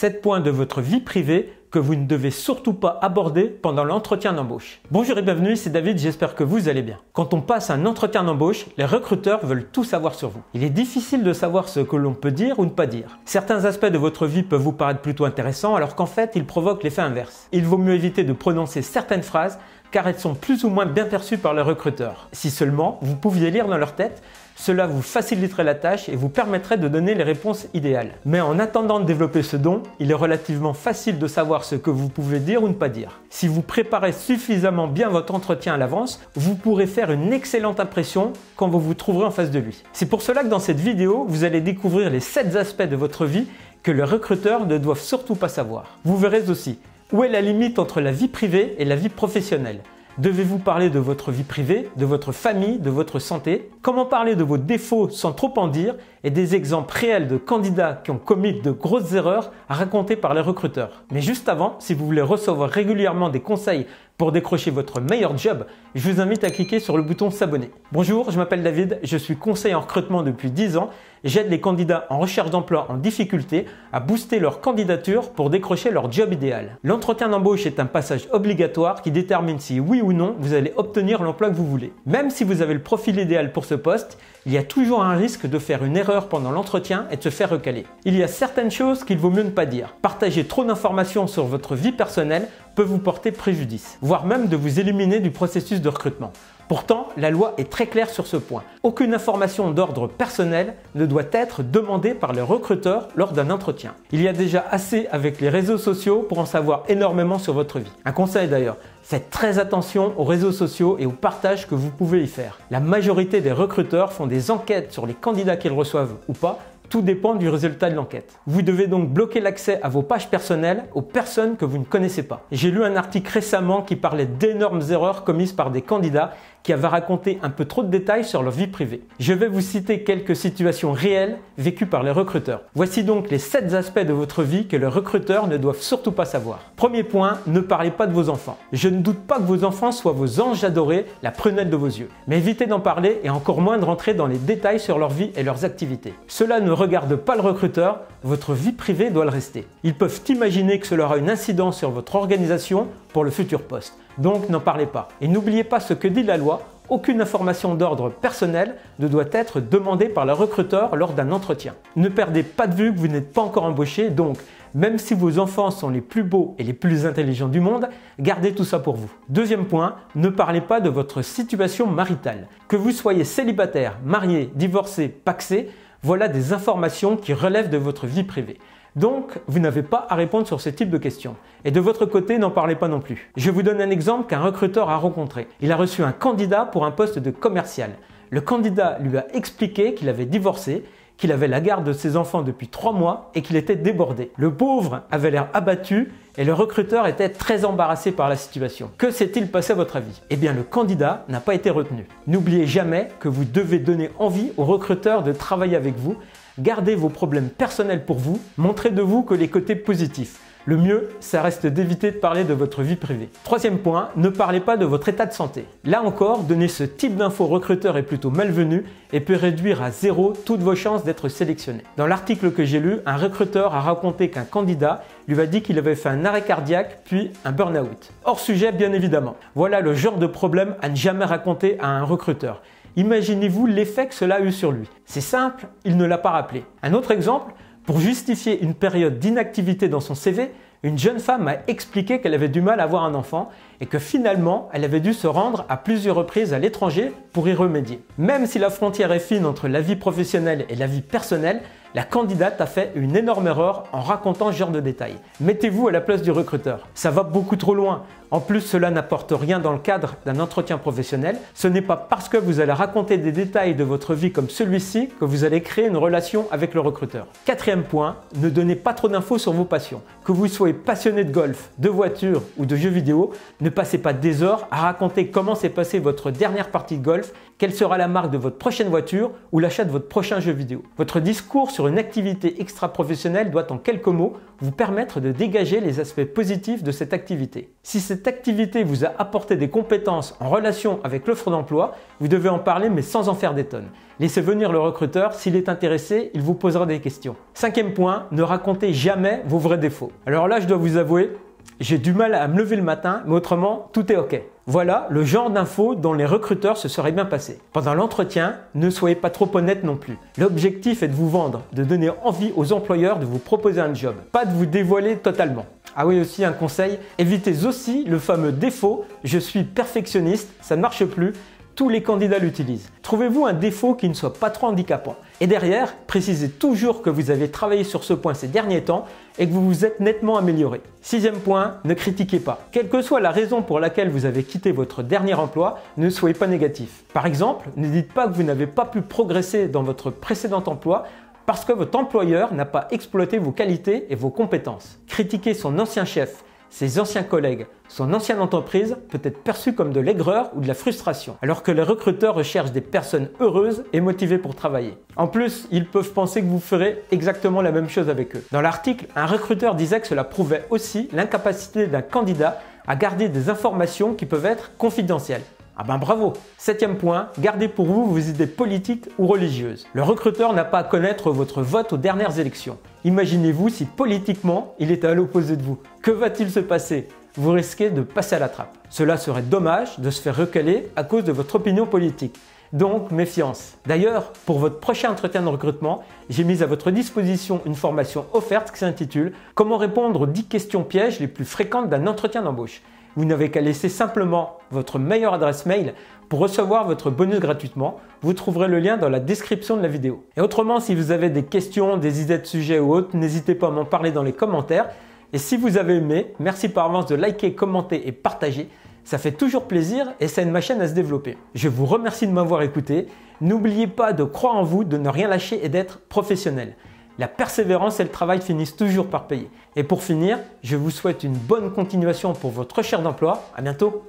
7 points de votre vie privée que vous ne devez surtout pas aborder pendant l'entretien d'embauche. Bonjour et bienvenue, c'est David, j'espère que vous allez bien. Quand on passe un entretien d'embauche, les recruteurs veulent tout savoir sur vous. Il est difficile de savoir ce que l'on peut dire ou ne pas dire. Certains aspects de votre vie peuvent vous paraître plutôt intéressants alors qu'en fait, ils provoquent l'effet inverse. Il vaut mieux éviter de prononcer certaines phrases car elles sont plus ou moins bien perçues par les recruteurs. Si seulement vous pouviez lire dans leur tête, cela vous faciliterait la tâche et vous permettrait de donner les réponses idéales. Mais en attendant de développer ce don, il est relativement facile de savoir ce que vous pouvez dire ou ne pas dire. Si vous préparez suffisamment bien votre entretien à l'avance, vous pourrez faire une excellente impression quand vous vous trouverez en face de lui. C'est pour cela que dans cette vidéo, vous allez découvrir les 7 aspects de votre vie que les recruteurs ne doivent surtout pas savoir. Vous verrez aussi où est la limite entre la vie privée et la vie professionnelle. Devez-vous parler de votre vie privée, de votre famille, de votre santé? Comment parler de vos défauts sans trop en dire et des exemples réels de candidats qui ont commis de grosses erreurs à raconter par les recruteurs. Mais juste avant, si vous voulez recevoir régulièrement des conseils pour décrocher votre meilleur job, je vous invite à cliquer sur le bouton s'abonner. Bonjour, je m'appelle David, je suis conseiller en recrutement depuis 10 ans. J'aide les candidats en recherche d'emploi en difficulté à booster leur candidature pour décrocher leur job idéal. L'entretien d'embauche est un passage obligatoire qui détermine si oui ou non vous allez obtenir l'emploi que vous voulez. Même si vous avez le profil idéal pour ce poste, il y a toujours un risque de faire une erreur pendant l'entretien et de se faire recaler. Il y a certaines choses qu'il vaut mieux ne pas dire. Partager trop d'informations sur votre vie personnelle peut vous porter préjudice, voire même de vous éliminer du processus de recrutement. Pourtant, la loi est très claire sur ce point. Aucune information d'ordre personnel ne doit être demandée par le recruteur lors d'un entretien. Il y a déjà assez avec les réseaux sociaux pour en savoir énormément sur votre vie. Un conseil d'ailleurs, faites très attention aux réseaux sociaux et au partage que vous pouvez y faire. La majorité des recruteurs font des enquêtes sur les candidats qu'ils reçoivent ou pas. Tout dépend du résultat de l'enquête. Vous devez donc bloquer l'accès à vos pages personnelles aux personnes que vous ne connaissez pas. J'ai lu un article récemment qui parlait d'énormes erreurs commises par des candidats qui avaient raconté un peu trop de détails sur leur vie privée. Je vais vous citer quelques situations réelles vécues par les recruteurs. Voici donc les 7 aspects de votre vie que les recruteurs ne doivent surtout pas savoir. Premier point, ne parlez pas de vos enfants. Je ne doute pas que vos enfants soient vos anges adorés, la prunelle de vos yeux. Mais évitez d'en parler et encore moins de rentrer dans les détails sur leur vie et leurs activités. Cela ne regarde pas le recruteur, votre vie privée doit le rester. Ils peuvent imaginer que cela aura une incidence sur votre organisation pour le futur poste. Donc n'en parlez pas. Et n'oubliez pas ce que dit la loi, aucune information d'ordre personnel ne doit être demandée par le recruteur lors d'un entretien. Ne perdez pas de vue que vous n'êtes pas encore embauché, donc même si vos enfants sont les plus beaux et les plus intelligents du monde, gardez tout ça pour vous. Deuxième point, ne parlez pas de votre situation maritale. Que vous soyez célibataire, marié, divorcé, pacsé, voilà des informations qui relèvent de votre vie privée. Donc, vous n'avez pas à répondre sur ce type de questions. Et de votre côté, n'en parlez pas non plus. Je vous donne un exemple qu'un recruteur a rencontré. Il a reçu un candidat pour un poste de commercial. Le candidat lui a expliqué qu'il avait divorcé, qu'il avait la garde de ses enfants depuis 3 mois et qu'il était débordé. Le pauvre avait l'air abattu et le recruteur était très embarrassé par la situation. Que s'est-il passé à votre avis? Eh bien, le candidat n'a pas été retenu. N'oubliez jamais que vous devez donner envie au recruteur de travailler avec vous. Gardez vos problèmes personnels pour vous, montrez de vous que les côtés positifs. Le mieux, ça reste d'éviter de parler de votre vie privée. Troisième point, ne parlez pas de votre état de santé. Là encore, donner ce type d'infos au recruteur est plutôt malvenu et peut réduire à 0 toutes vos chances d'être sélectionné. Dans l'article que j'ai lu, un recruteur a raconté qu'un candidat lui a dit qu'il avait fait un arrêt cardiaque puis un burn-out. Hors sujet, bien évidemment. Voilà le genre de problème à ne jamais raconter à un recruteur. Imaginez-vous l'effet que cela a eu sur lui. C'est simple, il ne l'a pas rappelé. Un autre exemple, pour justifier une période d'inactivité dans son CV, une jeune femme m'a expliqué qu'elle avait du mal à avoir un enfant et que finalement, elle avait dû se rendre à plusieurs reprises à l'étranger pour y remédier. Même si la frontière est fine entre la vie professionnelle et la vie personnelle, la candidate a fait une énorme erreur en racontant ce genre de détails. Mettez-vous à la place du recruteur. Ça va beaucoup trop loin. En plus, cela n'apporte rien dans le cadre d'un entretien professionnel. Ce n'est pas parce que vous allez raconter des détails de votre vie comme celui-ci que vous allez créer une relation avec le recruteur. Quatrième point, ne donnez pas trop d'infos sur vos passions. Que vous soyez passionné de golf, de voiture ou de jeux vidéo, ne passez pas des heures à raconter comment s'est passée votre dernière partie de golf, quelle sera la marque de votre prochaine voiture ou l'achat de votre prochain jeu vidéo. Votre discours sur une activité extra-professionnelle doit en quelques mots vous permettre de dégager les aspects positifs de cette activité. Si cette activité vous a apporté des compétences en relation avec l'offre d'emploi, vous devez en parler mais sans en faire des tonnes. Laissez venir le recruteur, s'il est intéressé, il vous posera des questions. 5e point, ne racontez jamais vos vrais défauts. Alors là, je dois vous avouer, j'ai du mal à me lever le matin, mais autrement, tout est OK. Voilà le genre d'infos dont les recruteurs se seraient bien passés. Pendant l'entretien, ne soyez pas trop honnête non plus. L'objectif est de vous vendre, de donner envie aux employeurs de vous proposer un job, pas de vous dévoiler totalement. Ah oui, aussi un conseil, évitez aussi le fameux défaut « je suis perfectionniste », ça ne marche plus. Tous les candidats l'utilisent. Trouvez-vous un défaut qui ne soit pas trop handicapant. Et derrière, précisez toujours que vous avez travaillé sur ce point ces derniers temps et que vous vous êtes nettement amélioré. 6e point, ne critiquez pas. Quelle que soit la raison pour laquelle vous avez quitté votre dernier emploi, ne soyez pas négatif. Par exemple, ne dites pas que vous n'avez pas pu progresser dans votre précédent emploi parce que votre employeur n'a pas exploité vos qualités et vos compétences. Critiquer son ancien chef, ses anciens collègues, son ancienne entreprise peut être perçu comme de l'aigreur ou de la frustration, alors que les recruteurs recherchent des personnes heureuses et motivées pour travailler. En plus, ils peuvent penser que vous ferez exactement la même chose avec eux. Dans l'article, un recruteur disait que cela prouvait aussi l'incapacité d'un candidat à garder des informations qui peuvent être confidentielles. Ah ben bravo! 7e point, gardez pour vous vos idées politiques ou religieuses. Le recruteur n'a pas à connaître votre vote aux dernières élections. Imaginez-vous si politiquement il était à l'opposé de vous. Que va-t-il se passer? Vous risquez de passer à la trappe. Cela serait dommage de se faire recaler à cause de votre opinion politique. Donc, méfiance. D'ailleurs, pour votre prochain entretien de recrutement, j'ai mis à votre disposition une formation offerte qui s'intitule « Comment répondre aux 10 questions pièges les plus fréquentes d'un entretien d'embauche ». Vous n'avez qu'à laisser simplement votre meilleure adresse mail pour recevoir votre bonus gratuitement. Vous trouverez le lien dans la description de la vidéo. Et autrement, si vous avez des questions, des idées de sujets ou autres, n'hésitez pas à m'en parler dans les commentaires. Et si vous avez aimé, merci par avance de liker, commenter et partager. Ça fait toujours plaisir et ça aide ma chaîne à se développer. Je vous remercie de m'avoir écouté. N'oubliez pas de croire en vous, de ne rien lâcher et d'être professionnel. La persévérance et le travail finissent toujours par payer. Et pour finir, je vous souhaite une bonne continuation pour votre recherche d'emploi. À bientôt!